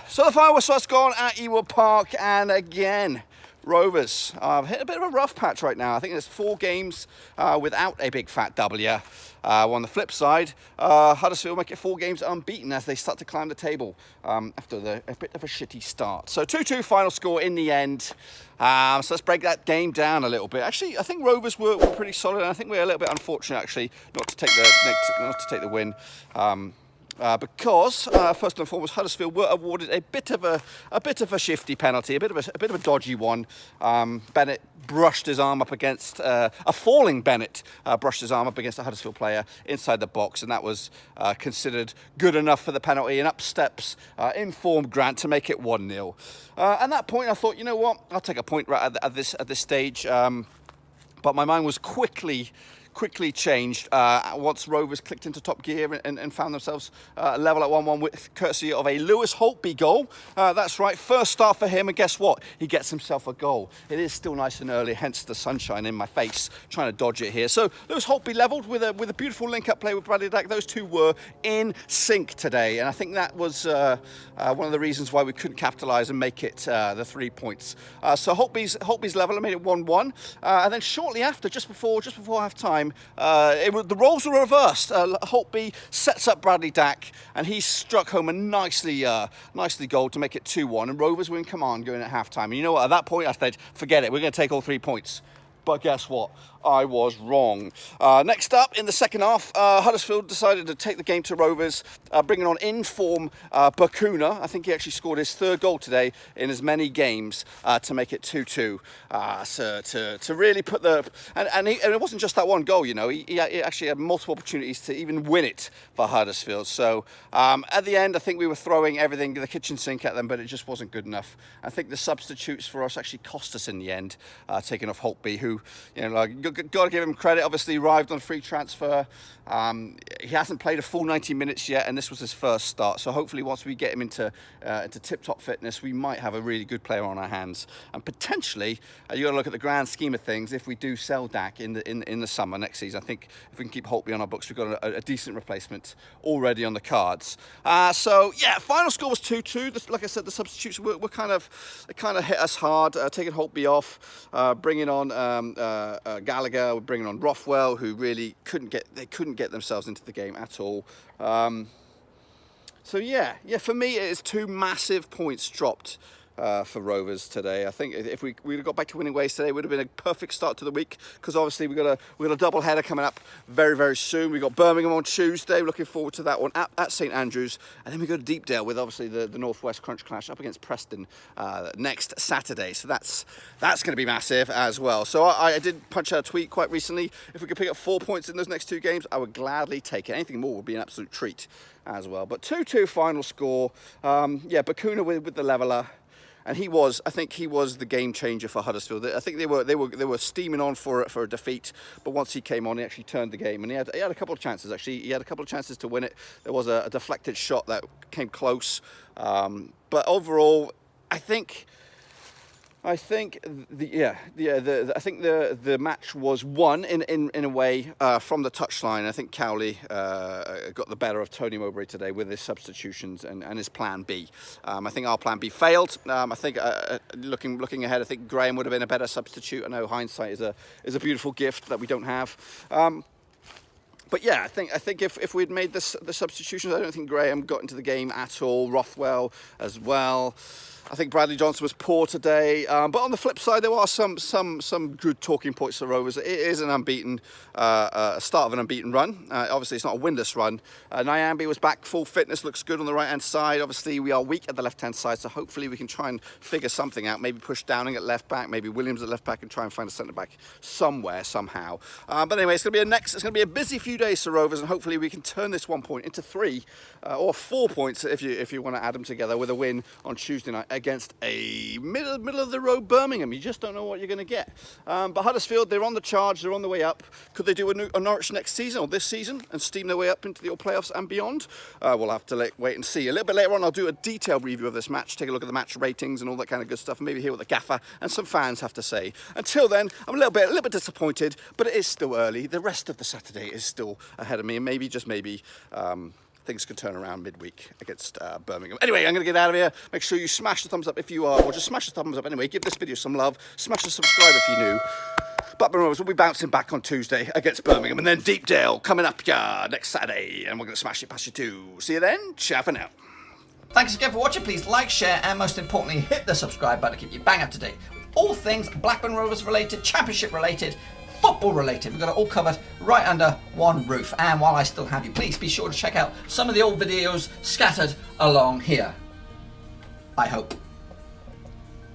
So the final whistle gone at Ewood Park, and again, Rovers hit a bit of a rough patch right now. I think there's 4 games without a big fat W. On the flip side, Huddersfield make it 4 games unbeaten as they start to climb the table after a bit of a shitty start. So 2-2 final score in the end. So let's break that game down a little bit. Actually, I think Rovers were pretty solid, and I think we're a little bit unfortunate actually not to take the win. Because first and foremost, Huddersfield were awarded a bit of a shifty penalty, a bit of a dodgy one. Bennett brushed his arm up against a falling Bennett brushed his arm up against a Huddersfield player inside the box, and that was considered good enough for the penalty. And up steps informed Grant to make it 1-0. At that point, I thought, you know what, I'll take a point right at this stage. But my mind was quickly changed once Rovers clicked into top gear and found themselves level at 1-1 with courtesy of a Lewis Holtby goal. That's right, first start for him, and guess what? He gets himself a goal. It is still nice and early, hence the sunshine in my face, trying to dodge it here. So Lewis Holtby levelled with a beautiful link-up play with Bradley Dack. Those two were in sync today, and I think that was one of the reasons why we couldn't capitalise and make it the 3 points. So Holtby's level made it 1-1, and then shortly after, just before half-time, the roles were reversed. Holtby sets up Bradley Dack, and he struck home a nicely goal to make it 2-1, and Rovers were in command going at half-time. And you know what? At that point, I said, forget it. We're going to take all 3 points. But guess what? I was wrong. Next up, in the second half, Huddersfield decided to take the game to Rovers, bringing on in-form Bacuna. I think he actually scored his 3rd goal today in as many games to make it 2-2. So to really put the... And it wasn't just that one goal, you know. He actually had multiple opportunities to even win it for Huddersfield. So at the end, I think we were throwing everything, the kitchen sink at them, but it just wasn't good enough. I think the substitutes for us actually cost us in the end, taking off Holtby, who, you know, like, got to give him credit, obviously arrived on free transfer. He hasn't played a full 90 minutes yet, and this was his first start. So hopefully once we get him into tip-top fitness, we might have a really good player on our hands. And potentially, you got to look at the grand scheme of things. If we do sell Dack in the summer next season, I think if we can keep Holtby on our books, we've got a decent replacement already on the cards. So yeah, final score was 2-2. Like I said, the substitutes were kind of hit us hard. Taking Holtby off, bringing on Gallagher, we're bringing on Rothwell, who really couldn't get themselves into the game at all. So yeah, for me, it is 2 massive points dropped for Rovers today. I think if we'd have got back to winning ways today, it would have been a perfect start to the week, because obviously we've got a double header coming up very, very soon. We've got Birmingham on Tuesday, looking forward to that one at St Andrews, and then we go to Deepdale with obviously the Northwest Crunch Clash up against Preston next Saturday. So that's going to be massive as well. So I did punch out a tweet quite recently. If we could pick up 4 points in those next 2 games, I would gladly take it. Anything more would be an absolute treat as well. But 2-2 final score. Yeah, Bacuna with the leveller. And I think he was the game changer for Huddersfield. I think they were steaming on for a defeat, but once he came on, he actually turned the game, and he had a couple of chances. Actually, he had a couple of chances to win it. There was a deflected shot that came close, but overall, I think the match was won in a way from the touchline. I think Cowley got the better of Tony Mowbray today with his substitutions and his plan B. I think our plan B failed. I think looking ahead, I think Graham would have been a better substitute. I know hindsight is a beautiful gift that we don't have. But yeah, I think if we'd made the substitutions, I don't think Graham got into the game at all. Rothwell as well. I think Bradley Johnson was poor today, but on the flip side, there are some good talking points for Rovers. It is an unbeaten start of an unbeaten run. Obviously, it's not a winless run. Nyambe was back, full fitness, looks good on the right-hand side. Obviously, we are weak at the left-hand side, so hopefully we can try and figure something out. Maybe push Downing at left back, maybe Williams at left back, and try and find a centre back somewhere, somehow. But anyway, it's going to be a busy few days for Rovers, and hopefully we can turn this 1 point into 3 or 4 points if you want to add them together, with a win on Tuesday night against a middle of the road Birmingham. You just don't know what you're going to get. But Huddersfield, they're on the charge, they're on the way up. Could they do a Norwich next season or this season and steam their way up into the playoffs and beyond? We'll have to wait and see. A little bit later on, I'll do a detailed review of this match, take a look at the match ratings and all that kind of good stuff, and maybe hear what the gaffer and some fans have to say. Until then, I'm a little bit disappointed, but it is still early. The rest of the Saturday is still ahead of me, and maybe, just maybe, things could turn around midweek against Birmingham. Anyway, I'm going to get out of here. Make sure you smash the thumbs up if you are, or just smash the thumbs up anyway. Give this video some love. Smash the subscribe if you're new. Blackburn Rovers will be bouncing back on Tuesday against Birmingham, and then Deepdale coming up next Saturday, and we're going to smash it past you too. See you then. Ciao for now. Thanks again for watching. Please like, share, and most importantly, hit the subscribe button to keep you bang up to date with all things Blackburn Rovers related, Championship related, football related. We've got it all covered right under one roof. And while I still have you, please be sure to check out some of the old videos scattered along here. I hope.